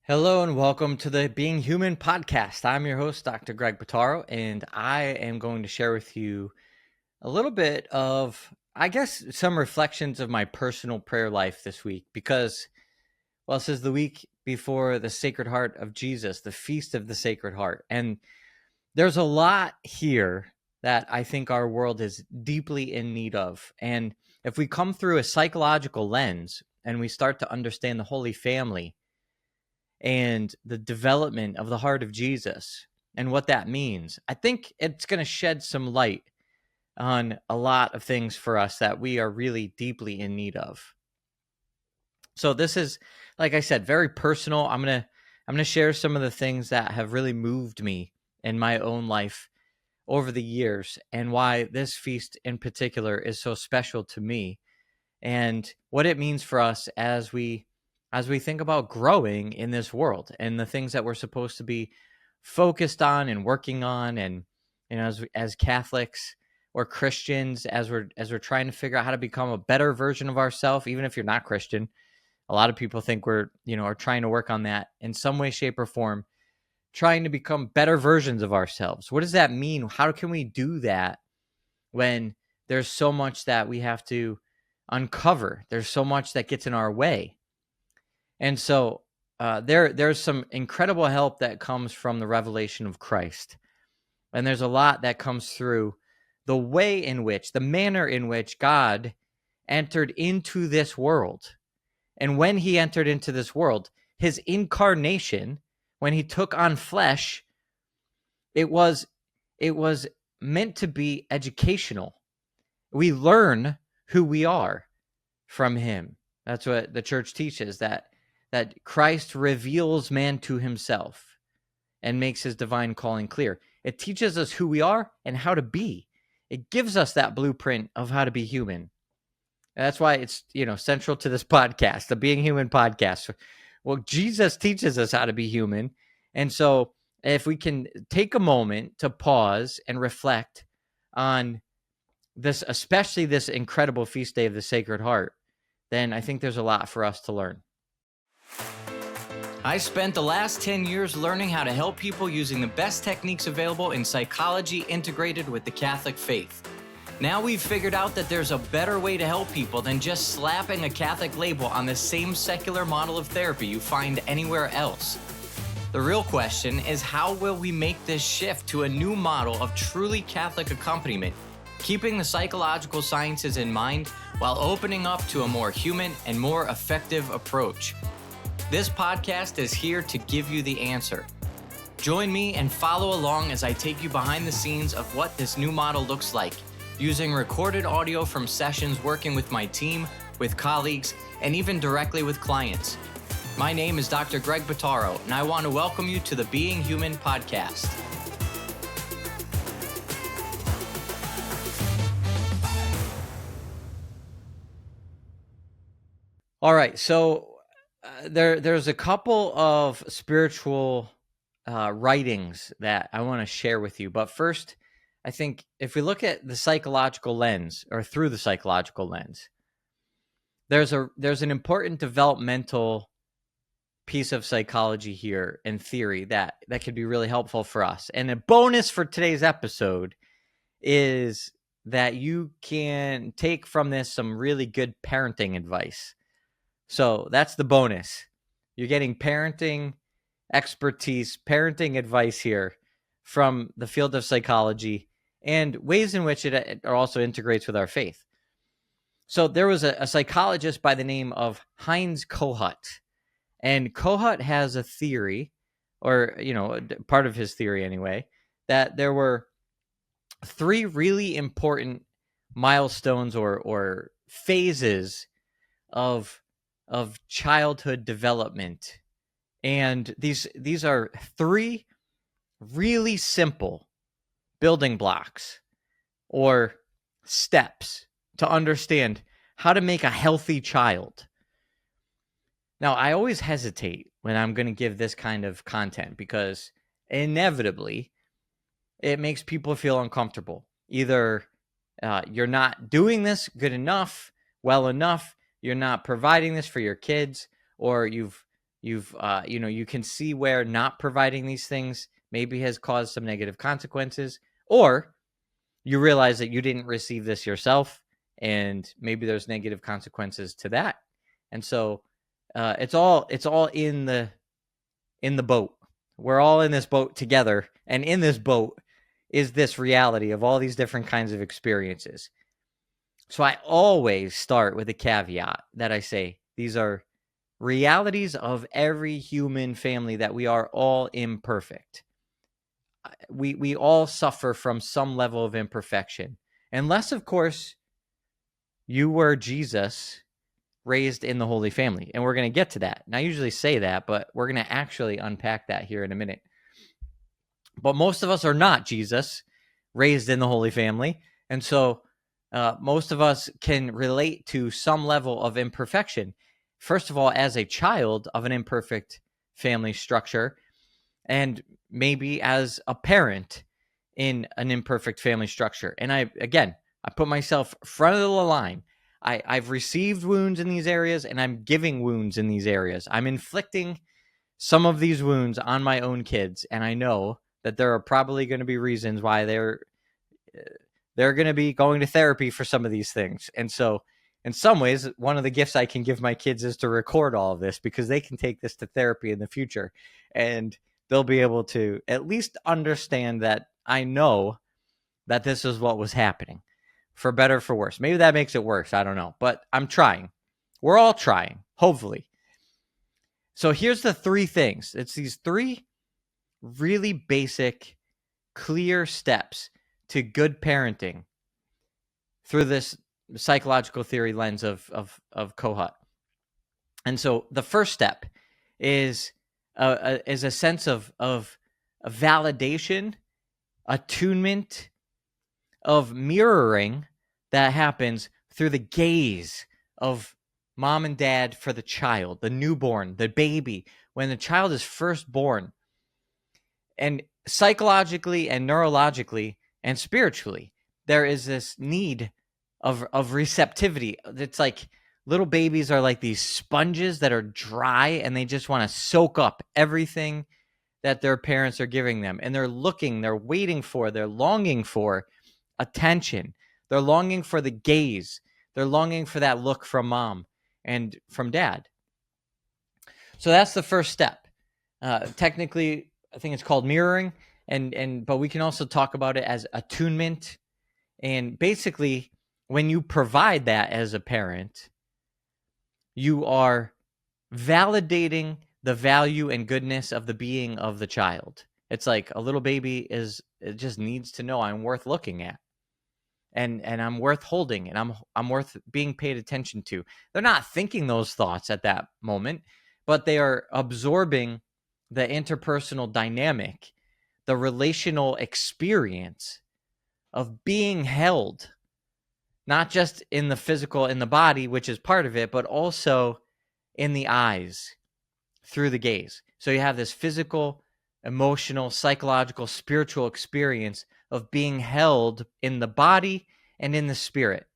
Hello and welcome to the Being Human podcast. I'm your host, Dr. Greg Bottaro, and I am going to share with you a little bit of, I guess, some reflections of my personal prayer life this week because, well, this is the week before the Sacred Heart of Jesus, the Feast of the Sacred Heart. And there's a lot here that I think our world is deeply in need of. And if we come through a psychological lens and we start to understand the Holy Family, and the development of the heart of Jesus and what that means, I think it's going to shed some light on a lot of things for us that we are really deeply in need of. So this is, like I said, very personal. I'm going to share some of the things that have really moved me in my own life over the years and why this feast in particular is so special to me and what it means for us as we think about growing in this world and the things that we're supposed to be focused on and working on. And as Catholics or Christians, as we're trying to figure out how to become a better version of ourselves, even if you're not Christian, a lot of people think we're are trying to work on that in some way, shape, or form, trying to become better versions of ourselves. What does that mean? How can we do that when there's so much that we have to uncover? There's so much that gets in our way. And so there's some incredible help that comes from the revelation of Christ. And there's a lot that comes through the way in which, the manner in which God entered into this world. And when he entered into this world, his incarnation, when he took on flesh, it was meant to be educational. We learn who we are from him. That's what the church teaches, that Christ reveals man to himself and makes his divine calling clear. It teaches us who we are and how to be. It gives us that blueprint of how to be human. And that's why it's, central to this podcast, the Being Human podcast. Well, Jesus teaches us how to be human. And so if we can take a moment to pause and reflect on this, especially this incredible feast day of the Sacred Heart, then I think there's a lot for us to learn. I spent the last 10 years learning how to help people using the best techniques available in psychology integrated with the Catholic faith. Now we've figured out that there's a better way to help people than just slapping a Catholic label on the same secular model of therapy you find anywhere else. The real question is, how will we make this shift to a new model of truly Catholic accompaniment, keeping the psychological sciences in mind while opening up to a more human and more effective approach? This podcast is here to give you the answer. Join me and follow along as I take you behind the scenes of what this new model looks like, using recorded audio from sessions working with my team, with colleagues, and even directly with clients. My name is Dr. Greg Bottaro, and I want to welcome you to the Being Human podcast. All right, so there's a couple of spiritual writings that I want to share with you. But first, I think if we look at the psychological lens, or through the psychological lens, there's an important developmental piece of psychology here in theory that could be really helpful for us. And a bonus for today's episode is that you can take from this some really good parenting advice. So that's the bonus. You're getting parenting expertise, parenting advice here from the field of psychology and ways in which it also integrates with our faith. So there was a psychologist by the name of Heinz Kohut. And Kohut has a theory, or, part of his theory anyway, that there were three really important milestones or phases of childhood development. And these are three really simple building blocks or steps to understand how to make a healthy child. Now, I always hesitate when I'm going to give this kind of content because inevitably it makes people feel uncomfortable. Either you're not doing this good enough, well enough, you're not providing this for your kids, or you've You can see where not providing these things maybe has caused some negative consequences, or you realize that you didn't receive this yourself, and maybe there's negative consequences to that. And so it's all in the boat. We're all in this boat together, and in this boat is this reality of all these different kinds of experiences. So I always start with a caveat that I say these are realities of every human family, that we are all imperfect. We all suffer from some level of imperfection, unless, of course, you were Jesus raised in the Holy Family. And we're going to get to that. And I usually say that, but we're going to actually unpack that here in a minute. But most of us are not Jesus raised in the Holy Family. And so most of us can relate to some level of imperfection. First of all, as a child of an imperfect family structure, and maybe as a parent in an imperfect family structure. And I put myself front of the line. I've received wounds in these areas, and I'm giving wounds in these areas. I'm inflicting some of these wounds on my own kids, and I know that there are probably going to be reasons why they're going to be going to therapy for some of these things. And so in some ways, one of the gifts I can give my kids is to record all of this, because they can take this to therapy in the future, and they'll be able to at least understand that I know that this is what was happening, for better, for worse. Maybe that makes it worse. I don't know, but I'm trying. We're all trying, hopefully. So here's the three things. It's these three really basic, clear steps to good parenting through this psychological theory lens of Kohut. And so the first step is a sense of validation, attunement, of mirroring that happens through the gaze of mom and dad for the child, the newborn, the baby, when the child is first born. And psychologically and neurologically and spiritually, there is this need of receptivity. It's like little babies are like these sponges that are dry, and they just want to soak up everything that their parents are giving them. And they're waiting for, they're longing for attention. They're longing for the gaze. They're longing for that look from mom and from dad. So that's the first step. Technically, I think it's called mirroring, but we can also talk about it as attunement. And basically, when you provide that as a parent, you are validating the value and goodness of the being of the child. It's like a little baby it just needs to know I'm worth looking at. And I'm worth holding, and I'm worth being paid attention to. They're not thinking those thoughts at that moment, but they are absorbing the interpersonal dynamic, the relational experience of being held, not just in the physical, in the body, which is part of it, but also in the eyes, through the gaze. So you have this physical, emotional, psychological, spiritual experience of being held in the body and in the spirit.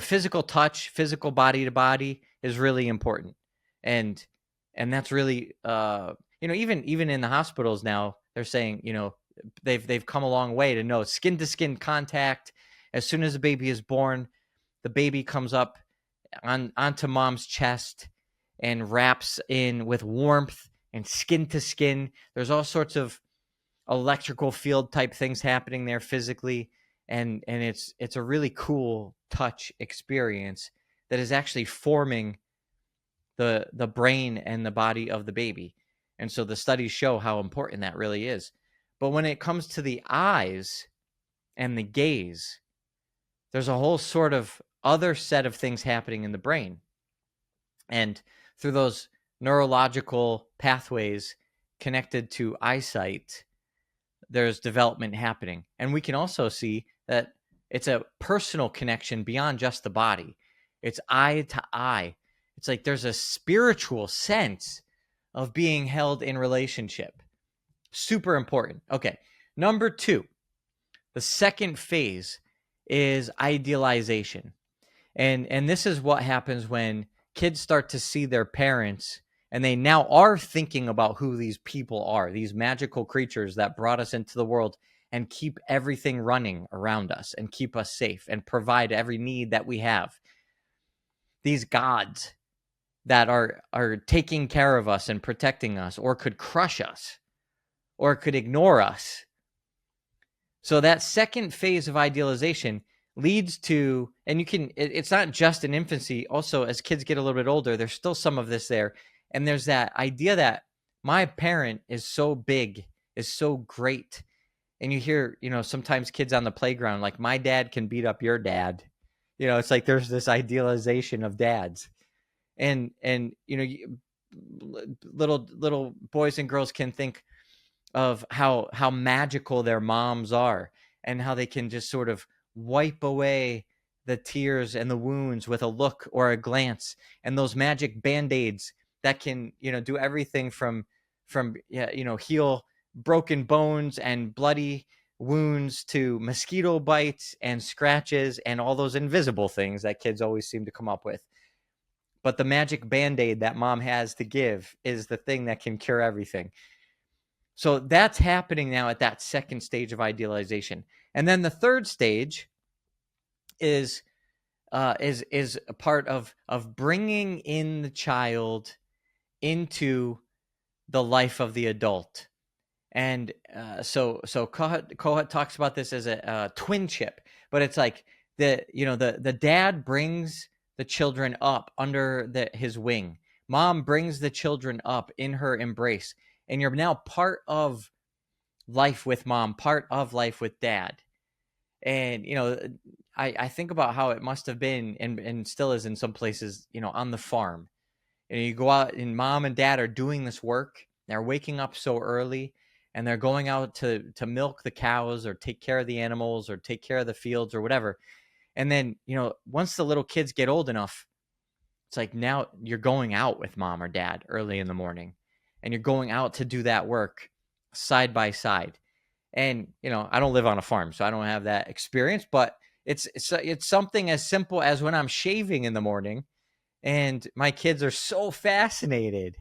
Physical touch, physical body to body is really important. And that's really, even in the hospitals now, they're saying, they've come a long way to know skin to skin contact. As soon as a baby is born, the baby comes up onto mom's chest and wraps in with warmth and skin to skin. There's all sorts of electrical field type things happening there physically, and it's a really cool touch experience that is actually forming the brain and the body of the baby. And so the studies show how important that really is. But when it comes to the eyes and the gaze, there's a whole sort of other set of things happening in the brain. And through those neurological pathways connected to eyesight, there's development happening. And we can also see that it's a personal connection beyond just the body. It's eye to eye. It's like there's a spiritual sense of being held in relationship. Super important. Okay. Number 2, the second phase is idealization. And this is what happens when kids start to see their parents And they now are thinking about who these people are, these magical creatures that brought us into the world and keep everything running around us and keep us safe and provide every need that we have. These gods that are taking care of us and protecting us, or could crush us, or could ignore us. So that second phase of idealization leads to, and it's not just in infancy, also as kids get a little bit older, there's still some of this there. And there's that idea that my parent is so big, is so great. And you hear, sometimes kids on the playground, like, my dad can beat up your dad. It's like there's this idealization of dads. And little boys and girls can think of how magical their moms are, and how they can just sort of wipe away the tears and the wounds with a look or a glance, and those magic band-aids that can do everything from heal broken bones and bloody wounds to mosquito bites and scratches and all those invisible things that kids always seem to come up with. But the magic band-aid that mom has to give is the thing that can cure everything. So that's happening now at that second stage of idealization. And then the third stage is a part of bringing in the child into the life of the adult. And so Kohat talks about this as a twinship, but it's like the dad brings the children up under his wing. Mom brings the children up in her embrace, and you're now part of life with mom, part of life with dad. And I think about how it must have been, and still is in some places, on the farm. You go out, and mom and dad are doing this work. They're waking up so early, and they're going out to milk the cows, or take care of the animals, or take care of the fields, or whatever. And then, once the little kids get old enough, it's like, now you're going out with mom or dad early in the morning, and you're going out to do that work side by side. And, I don't live on a farm, so I don't have that experience, but it's something as simple as when I'm shaving in the morning, and my kids are so fascinated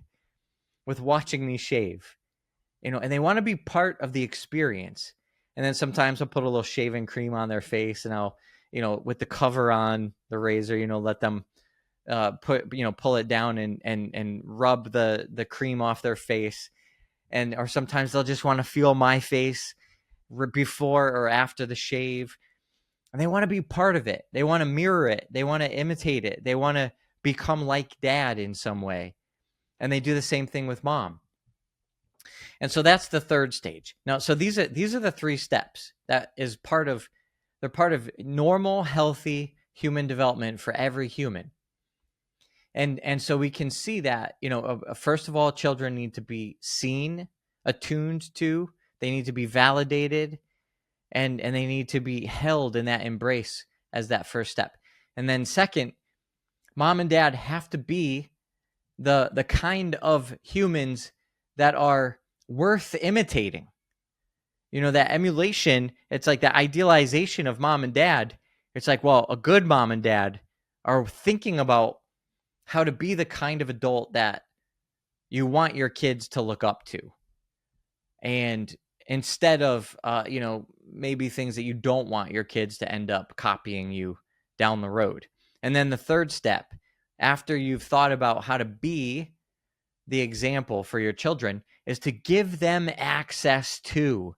with watching me shave, and they want to be part of the experience. And then sometimes I'll put a little shaving cream on their face, and I'll, with the cover on the razor, let them pull it down and rub the cream off their face. Or sometimes they'll just want to feel my face before or after the shave, and they want to be part of it. They want to mirror it. They want to imitate it. They want to become like dad in some way. And they do the same thing with mom. And so that's the third stage. Now, so these are the three steps that is they're part of normal, healthy human development for every human. And so we can see that, first of all, children need to be seen, attuned to, they need to be validated, and they need to be held in that embrace as that first step. And then second, mom and dad have to be the kind of humans that are worth imitating. That emulation, it's like the idealization of mom and dad. It's like, well, a good mom and dad are thinking about how to be the kind of adult that you want your kids to look up to. And instead of, maybe things that you don't want your kids to end up copying you down the road. And then the third step, after you've thought about how to be the example for your children, is to give them access to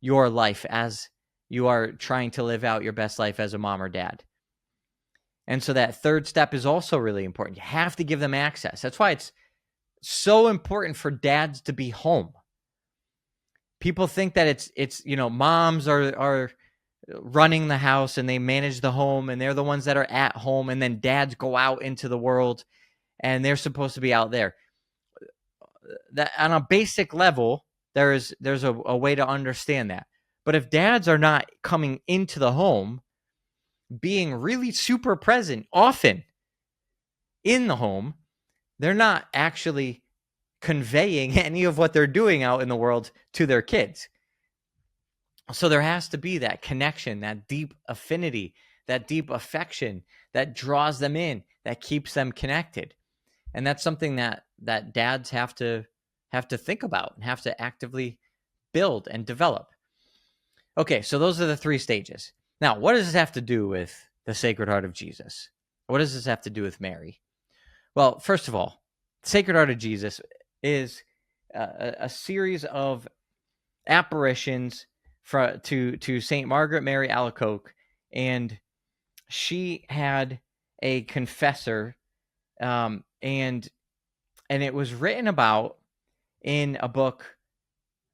your life as you are trying to live out your best life as a mom or dad. And so that third step is also really important. You have to give them access. That's why it's so important for dads to be home. People think that it's moms are running the house and they manage the home and they're the ones that are at home, and then dads go out into the world and they're supposed to be out there. That on a basic level, there's a way to understand that. But if dads are not coming into the home, being really super present often in the home, they're not actually conveying any of what they're doing out in the world to their kids. So there has to be that connection, that deep affinity, that deep affection that draws them in, that keeps them connected. And that's something that that dads have to think about and have to actively build and develop. Okay, so those are the 3 stages. Now, what does this have to do with the Sacred Heart of Jesus? What does this have to do with Mary? Well, first of all, Sacred Heart of Jesus is a series of apparitions to Saint Margaret Mary Alacoque, and she had a confessor, and it was written about in a book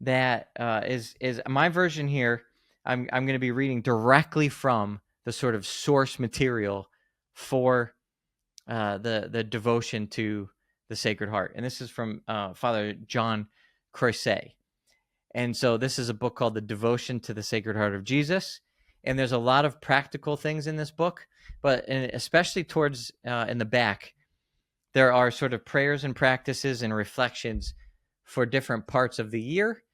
that is my version here. I'm going to be reading directly from the sort of source material for the devotion to the Sacred Heart, and this is from Father John Croisset. And so this is a book called The Devotion to the Sacred Heart of Jesus, and there's a lot of practical things in this book, but especially towards in the back, there are sort of prayers and practices and reflections for different parts of the year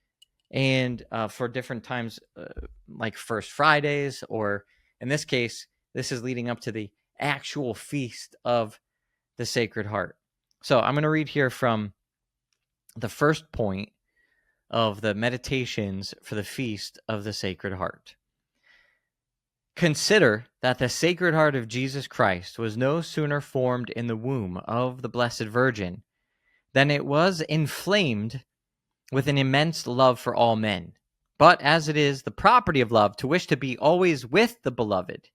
and for different times, like First Fridays, or in this case, this is leading up to the actual feast of the Sacred Heart. So I'm going to read here from the first point of the meditations for the feast of the Sacred Heart. Consider that the Sacred Heart of Jesus Christ was no sooner formed in the womb of the Blessed Virgin than it was inflamed with an immense love for all men. But as it is the property of love to wish to be always with the beloved,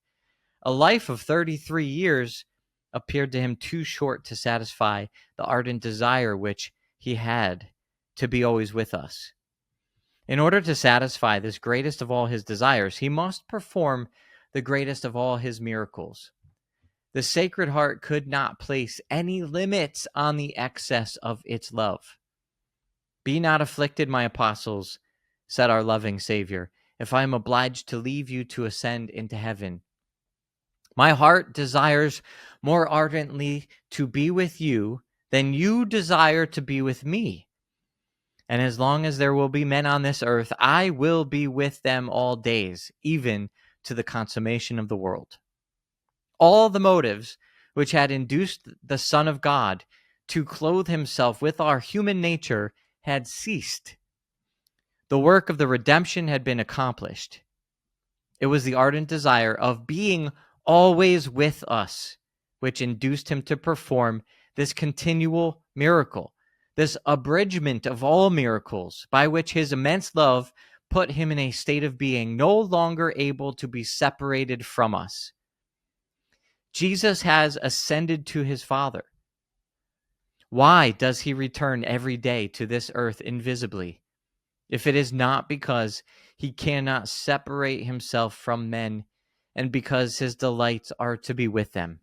a life of 33 years appeared to him too short to satisfy the ardent desire which he had to be always with us. In order to satisfy this greatest of all his desires, he must perform the greatest of all his miracles. The Sacred Heart could not place any limits on the excess of its love. Be not afflicted, my apostles, said our loving Savior, if I am obliged to leave you to ascend into heaven. My heart desires more ardently to be with you than you desire to be with me. And as long as there will be men on this earth, I will be with them all days, even to the consummation of the world. All the motives which had induced the Son of God to clothe himself with our human nature had ceased. The work of the redemption had been accomplished. It was the ardent desire of being always with us which induced him to perform this continual miracle, this abridgment of all miracles, by which his immense love put him in a state of being no longer able to be separated from us. Jesus has ascended to his Father. Why does he return every day to this earth invisibly, if it is not because he cannot separate himself from men and because his delights are to be with them?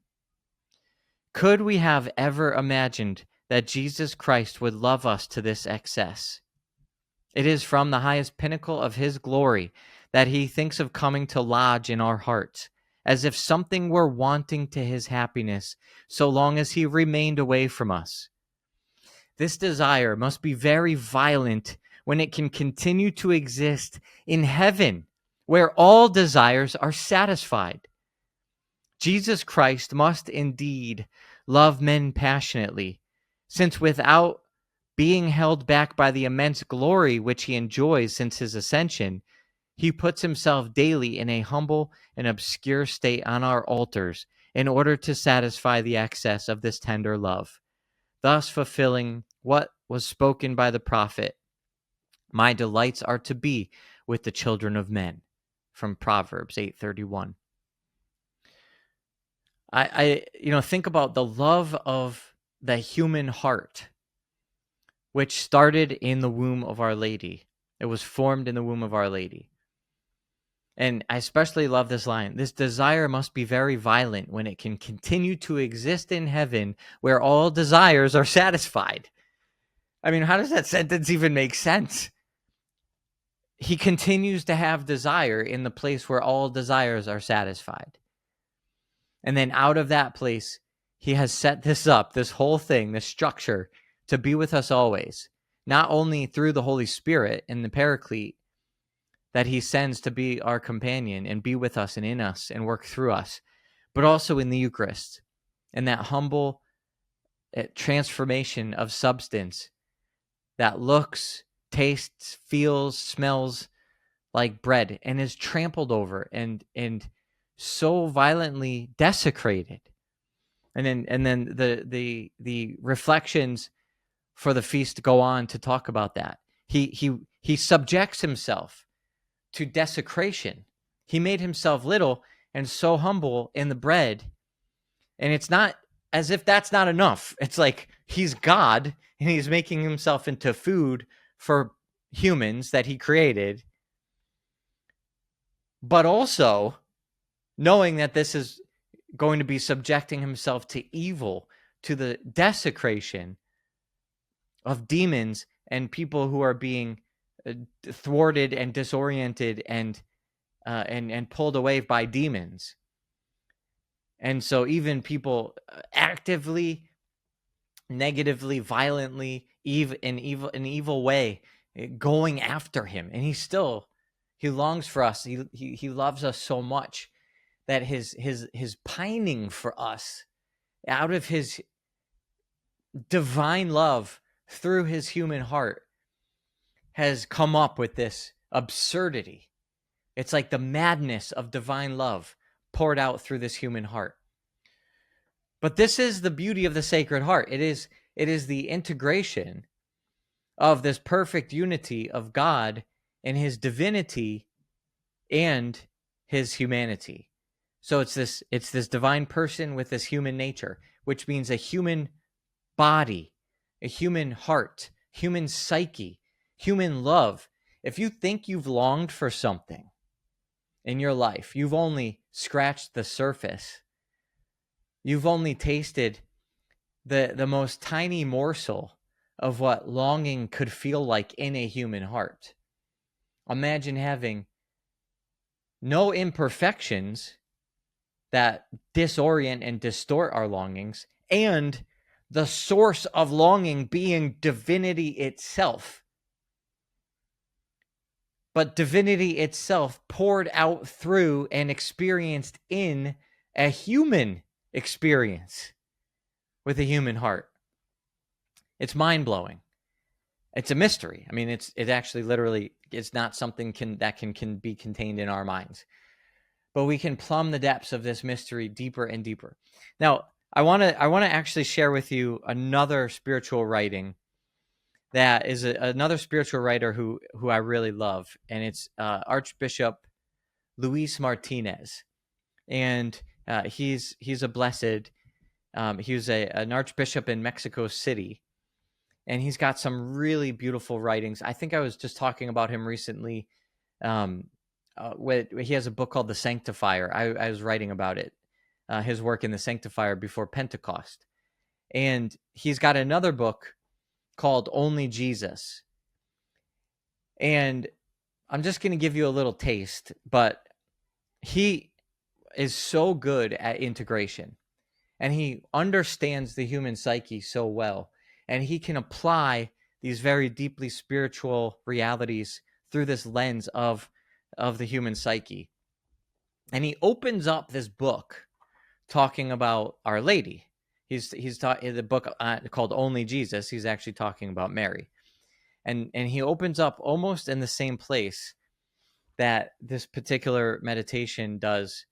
Could we have ever imagined that Jesus Christ would love us to this excess? It is from the highest pinnacle of his glory that he thinks of coming to lodge in our hearts, as if something were wanting to his happiness so long as he remained away from us. This desire must be very violent when it can continue to exist in heaven, where all desires are satisfied. Jesus Christ must indeed love men passionately, since without being held back by the immense glory which he enjoys since his ascension, he puts himself daily in a humble and obscure state on our altars in order to satisfy the excess of this tender love, thus fulfilling what was spoken by the prophet, "My delights are to be with the children of men," from Proverbs 8:31. I think about the love of the human heart, which started in the womb of Our Lady. It was formed in the womb of Our Lady. And I especially love this line: this desire must be very violent when it can continue to exist in heaven where all desires are satisfied. I mean, how does that sentence even make sense? He continues to have desire in the place where all desires are satisfied. And then out of that place, he has set this up, this whole thing, this structure, to be with us always, not only through the Holy Spirit and the Paraclete that he sends to be our companion and be with us and in us and work through us, but also in the Eucharist, and that humble transformation of substance that looks, tastes, feels, smells like bread and is trampled over and so violently desecrated. And then the reflections for the feast go on to talk about that. He subjects himself to desecration. He made himself little and so humble in the bread. And it's not as if that's not enough. It's like he's God and he's making himself into food for humans that he created. But also knowing that this is going to be subjecting himself to evil, to the desecration of demons and people who are being thwarted and disoriented and pulled away by demons. And so even people actively, negatively, violently, in evil way, going after him, and he longs for us. He loves us so much that his pining for us out of his divine love through his human heart has come up with this absurdity. It's like the madness of divine love poured out through this human heart. But this is the beauty of the Sacred Heart. It is the integration of this perfect unity of God and his divinity and his humanity. So it's this divine person with this human nature, which means a human body, a human heart, human psyche, human love. If you think you've longed for something in your life, you've only scratched the surface. You've only tasted the most tiny morsel of what longing could feel like in a human heart. Imagine having no imperfections that disorient and distort our longings, and the source of longing being divinity itself. But divinity itself poured out through and experienced in a human experience with a human heart. It's mind-blowing. It's a mystery. I mean, it actually literally is not something that can be contained in our minds. But we can plumb the depths of this mystery deeper and deeper. Now, I want to actually share with you another spiritual writing that is another spiritual writer who I really love, and it's Archbishop Luis Martinez, and he's a blessed. He was an archbishop in Mexico City, and he's got some really beautiful writings. I think I was just talking about him recently. He has a book called The Sanctifier. I was writing about it, his work in The Sanctifier before Pentecost. And he's got another book called Only Jesus. And I'm just going to give you a little taste, but he is so good at integration. And he understands the human psyche so well. And he can apply these very deeply spiritual realities through this lens of the human psyche. And he opens up this book talking about Our Lady. He's talking the book called Only Jesus. He's actually talking about Mary. And he opens up almost in the same place that this particular meditation does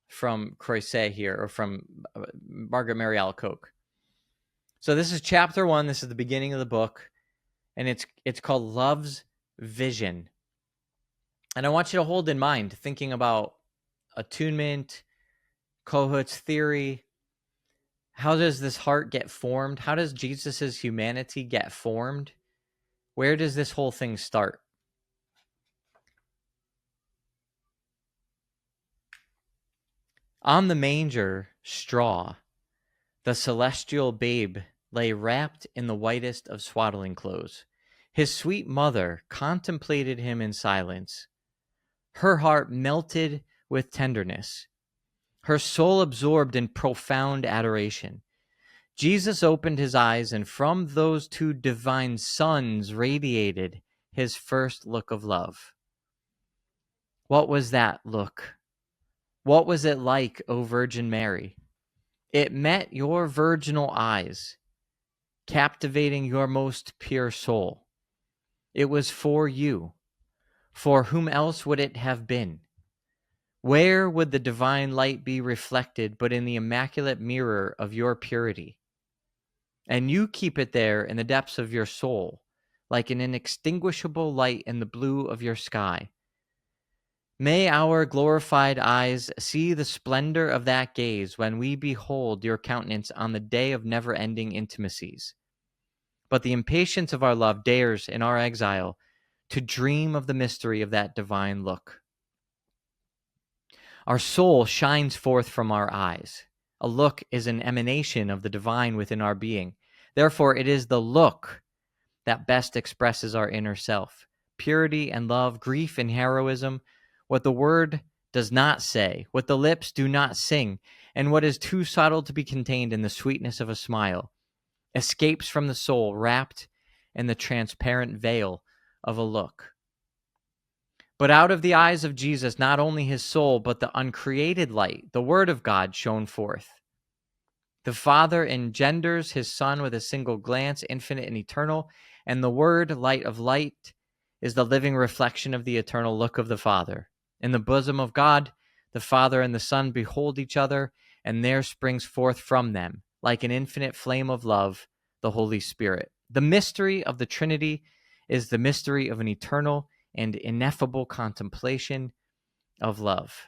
from Croisset here, or from Margaret Mary Alacoque. So this is chapter 1. This is the beginning of the book, and it's called Love's Vision. And I want you to hold in mind, thinking about attunement, Kohut's theory. How does this heart get formed? How does Jesus's humanity get formed? Where does this whole thing start? On the manger straw, the celestial babe lay wrapped in the whitest of swaddling clothes. His sweet mother contemplated him in silence. Her heart melted with tenderness, her soul absorbed in profound adoration. Jesus opened his eyes, and from those two divine suns radiated his first look of love. What was that look? What was it like, O Virgin Mary? It met your virginal eyes, captivating your most pure soul. It was for you. For whom else would it have been? Where would the divine light be reflected but in the immaculate mirror of your purity? And you keep it there in the depths of your soul, like an inextinguishable light in the blue of your sky. May our glorified eyes see the splendor of that gaze when we behold your countenance on the day of never-ending intimacies. But the impatience of our love dares, in our exile, to dream of the mystery of that divine look. Our soul shines forth from our eyes. A look is an emanation of the divine within our being. Therefore, it is the look that best expresses our inner self. Purity and love, grief and heroism, what the word does not say, what the lips do not sing, and what is too subtle to be contained in the sweetness of a smile, escapes from the soul wrapped in the transparent veil of a look. But out of the eyes of Jesus, not only his soul, but the uncreated light, the Word of God, shone forth. The Father engenders his Son with a single glance, infinite and eternal, and the Word, light of light, is the living reflection of the eternal look of the Father. In the bosom of God, the Father and the Son behold each other, and there springs forth from them, like an infinite flame of love, the Holy Spirit. The mystery of the Trinity is the mystery of an eternal and ineffable contemplation of love.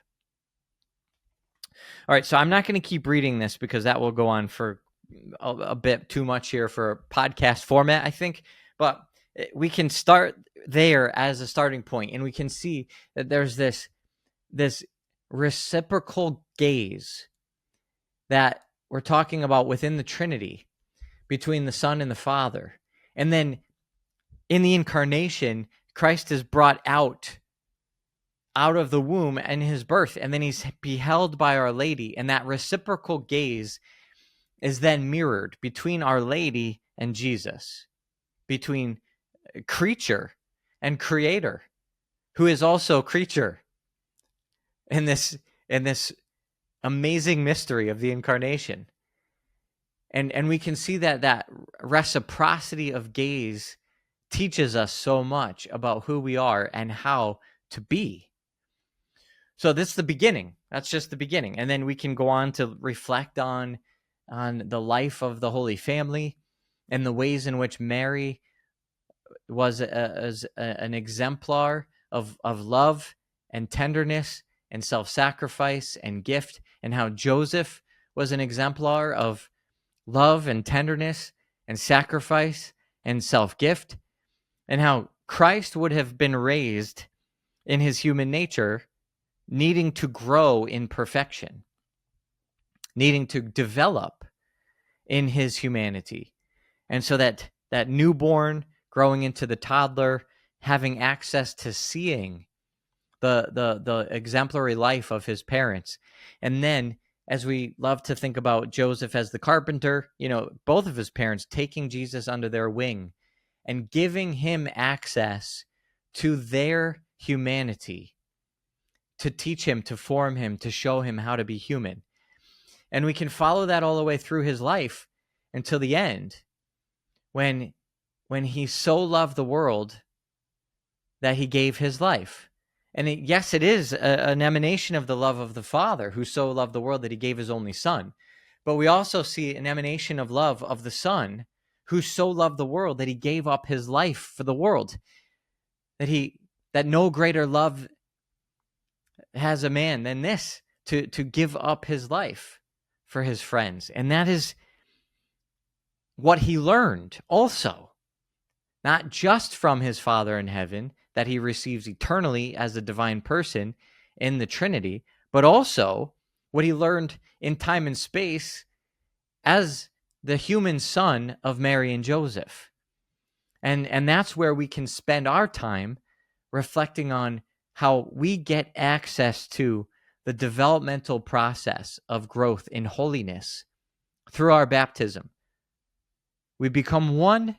All right, so I'm not going to keep reading this because that will go on for a bit too much here for podcast format, I think. But we can start there as a starting point, and we can see that there's this reciprocal gaze that we're talking about within the Trinity between the Son and the Father. And then in the incarnation, Christ is brought out of the womb and his birth, and then he's beheld by Our Lady, and that reciprocal gaze is then mirrored between Our Lady and Jesus, between creature and creator, who is also creature in this amazing mystery of the incarnation. And we can see that reciprocity of gaze teaches us so much about who we are and how to be. So this is the beginning. That's just the beginning. And then we can go on to reflect on the life of the Holy Family and the ways in which Mary was an exemplar of love and tenderness and self-sacrifice and gift, and how Joseph was an exemplar of love and tenderness and sacrifice and self-gift, and how Christ would have been raised in his human nature, needing to grow in perfection, needing to develop in his humanity. And so that newborn growing into the toddler, having access to seeing the exemplary life of his parents. And then, as we love to think about Joseph as the carpenter, both of his parents taking Jesus under their wing and giving him access to their humanity, to teach him, to form him, to show him how to be human. And we can follow that all the way through his life until the end, when he so loved the world that he gave his life. And yes, it is an emanation of the love of the Father, who so loved the world that he gave his only Son. But we also see an emanation of love of the Son, who so loved the world that he gave up his life for the world. That no greater love has a man than this, to give up his life for his friends. And that is what he learned also, not just from his Father in heaven, that he receives eternally as a divine person in the Trinity, but also what he learned in time and space as the human son of Mary and Joseph. And that's where we can spend our time reflecting on how we get access to the developmental process of growth in holiness through our baptism. We become one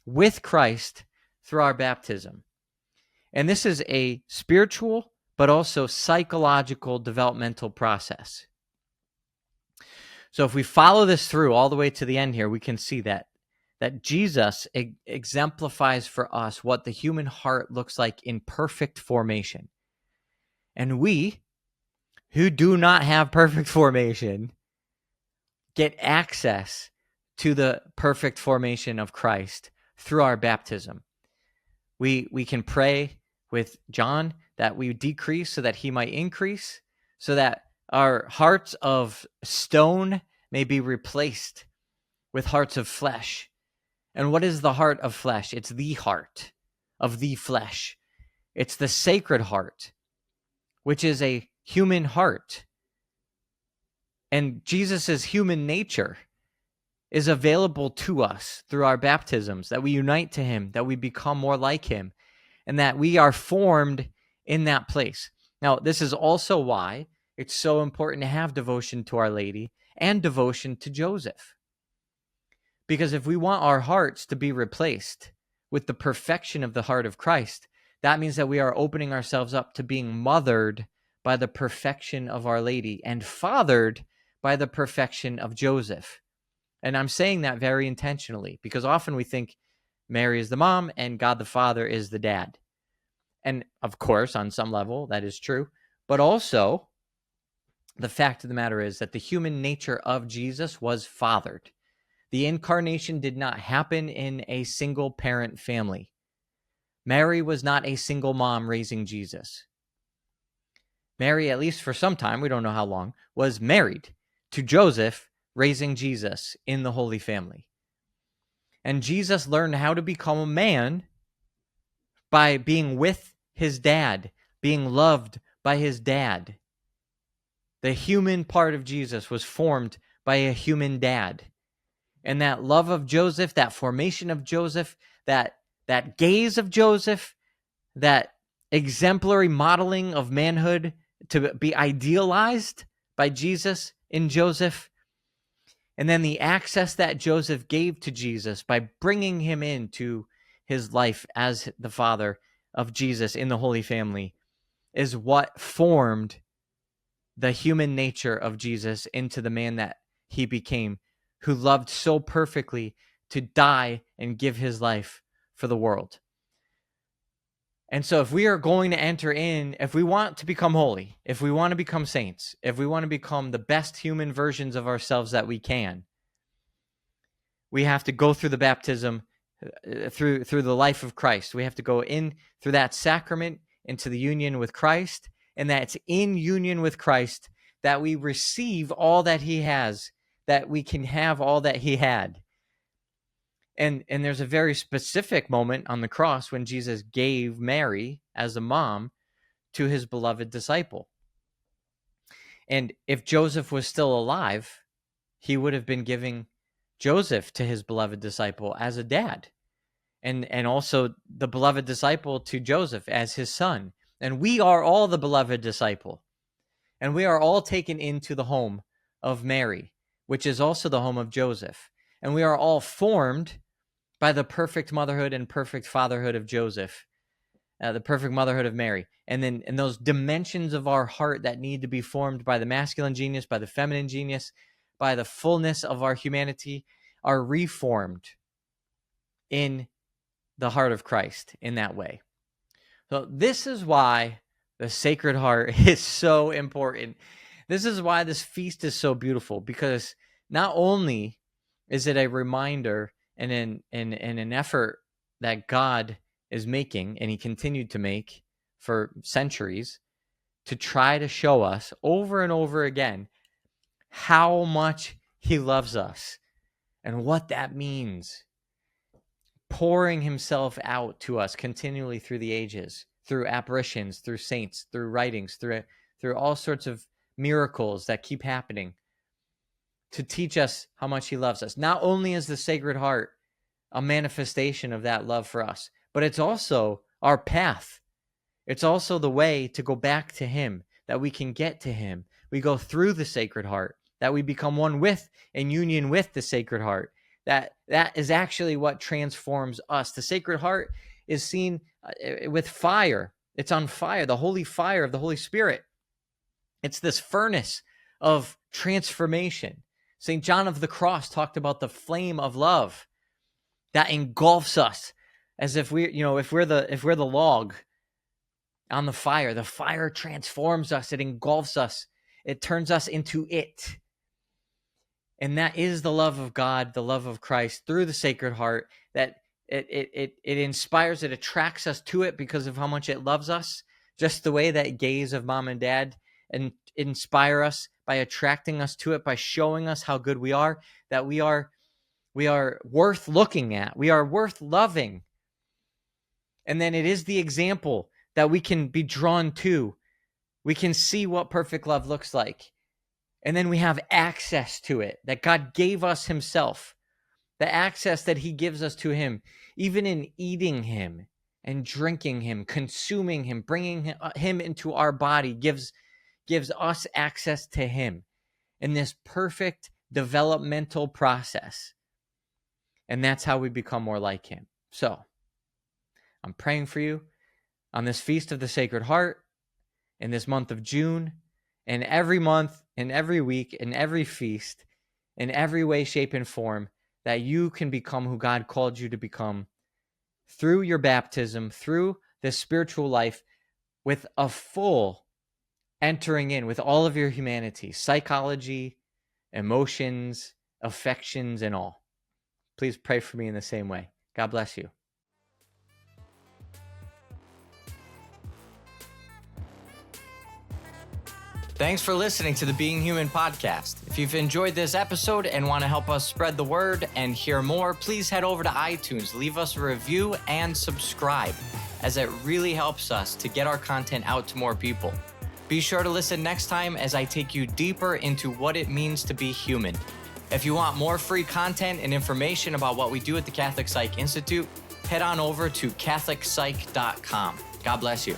with Christ through our baptism. And this is a spiritual, but also psychological developmental process. So if we follow this through all the way to the end here, we can see that that Jesus exemplifies for us what the human heart looks like in perfect formation. And we, who do not have perfect formation, get access to the perfect formation of Christ through our baptism. We can pray with John that we decrease so that he might increase, so that our hearts of stone may be replaced with hearts of flesh. And what is the heart of flesh? It's the heart of the flesh. It's the sacred heart, which is a human heart. And Jesus' human nature is available to us through our baptisms, that we unite to him, that we become more like him, and that we are formed in that place. Now, this is also why it's so important to have devotion to Our Lady and devotion to Joseph. Because if we want our hearts to be replaced with the perfection of the heart of Christ, that means that we are opening ourselves up to being mothered by the perfection of Our Lady and fathered by the perfection of Joseph. And I'm saying that very intentionally because often we think Mary is the mom and God the Father is the dad. And of course, on some level, that is true. But also, the fact of the matter is that the human nature of Jesus was fathered. The incarnation did not happen in a single parent family. Mary was not a single mom raising Jesus. Mary, at least for some time, we don't know how long, was married to Joseph, raising Jesus in the Holy Family. And Jesus learned how to become a man by being with his dad, being loved by his dad. The human part of Jesus was formed by a human dad. And that love of Joseph, that formation of Joseph, that gaze of Joseph, that exemplary modeling of manhood to be idealized by Jesus in Joseph, and then the access that Joseph gave to Jesus by bringing him into his life as the father of Jesus in the Holy Family is what formed the human nature of Jesus into the man that he became, who loved so perfectly to die and give his life for the world. And so if we are going to enter in, if we want to become holy, if we want to become saints, if we want to become the best human versions of ourselves that we can, we have to go through the baptism, through the life of Christ. We have to go in through that sacrament into the union with Christ, and that's in union with Christ that we receive all that he has, that we can have all that he had. And there's a very specific moment on the cross when Jesus gave Mary as a mom to his beloved disciple. And if Joseph was still alive, he would have been giving Joseph to his beloved disciple as a dad, and also the beloved disciple to Joseph as his son. And we are all the beloved disciple, and we are all taken into the home of Mary, which is also the home of Joseph. And we are all formed by the perfect motherhood and perfect fatherhood of Joseph, the perfect motherhood of Mary. And then in those dimensions of our heart that need to be formed by the masculine genius, by the feminine genius, by the fullness of our humanity, are reformed in the heart of Christ in that way. So this is why the Sacred Heart is so important. This is why this feast is so beautiful, because not only is it a reminder and an effort that God is making, and he continued to make for centuries, to try to show us over and over again how much he loves us and what that means, pouring himself out to us continually through the ages, through apparitions, through saints, through writings, through all sorts of miracles that keep happening to teach us how much he loves us. Not only is the Sacred Heart a manifestation of that love for us, but it's also our path. It's also the way to go back to him, that we can get to him. We go through the Sacred Heart, that we become one with and union with the Sacred Heart. That is actually what transforms us. The Sacred Heart is seen with fire. It's on fire, the holy fire of the Holy Spirit. It's this furnace of transformation. St. John of the Cross talked about the flame of love. that engulfs us as if if we're the log on the fire transforms us, it engulfs us, it turns us into it. And that is the love of God, the love of Christ through the Sacred Heart, that it inspires, it attracts us to it because of how much it loves us, just the way that gaze of mom and dad and inspire us by attracting us to it, by showing us how good we are, that we are worth looking at, we are worth loving. And then it is the example that we can be drawn to. We can see what perfect love looks like. And then we have access to it, that God gave us himself, the access that he gives us to him, even in eating him and drinking him, consuming him, bringing him into our body, gives us access to him in this perfect developmental process. And that's how we become more like him. So I'm praying for you on this Feast of the Sacred Heart, in this month of June, and every month, and every week, and every feast, in every way, shape, and form, that you can become who God called you to become through your baptism, through this spiritual life, with a full entering in with all of your humanity, psychology, emotions, affections, and all. Please pray for me in the same way. God bless you. Thanks for listening to the Being Human podcast. If you've enjoyed this episode and want to help us spread the word and hear more, please head over to iTunes, leave us a review, and subscribe, as it really helps us to get our content out to more people. Be sure to listen next time as I take you deeper into what it means to be human. If you want more free content and information about what we do at the Catholic Psych Institute, head on over to CatholicPsych.com. God bless you.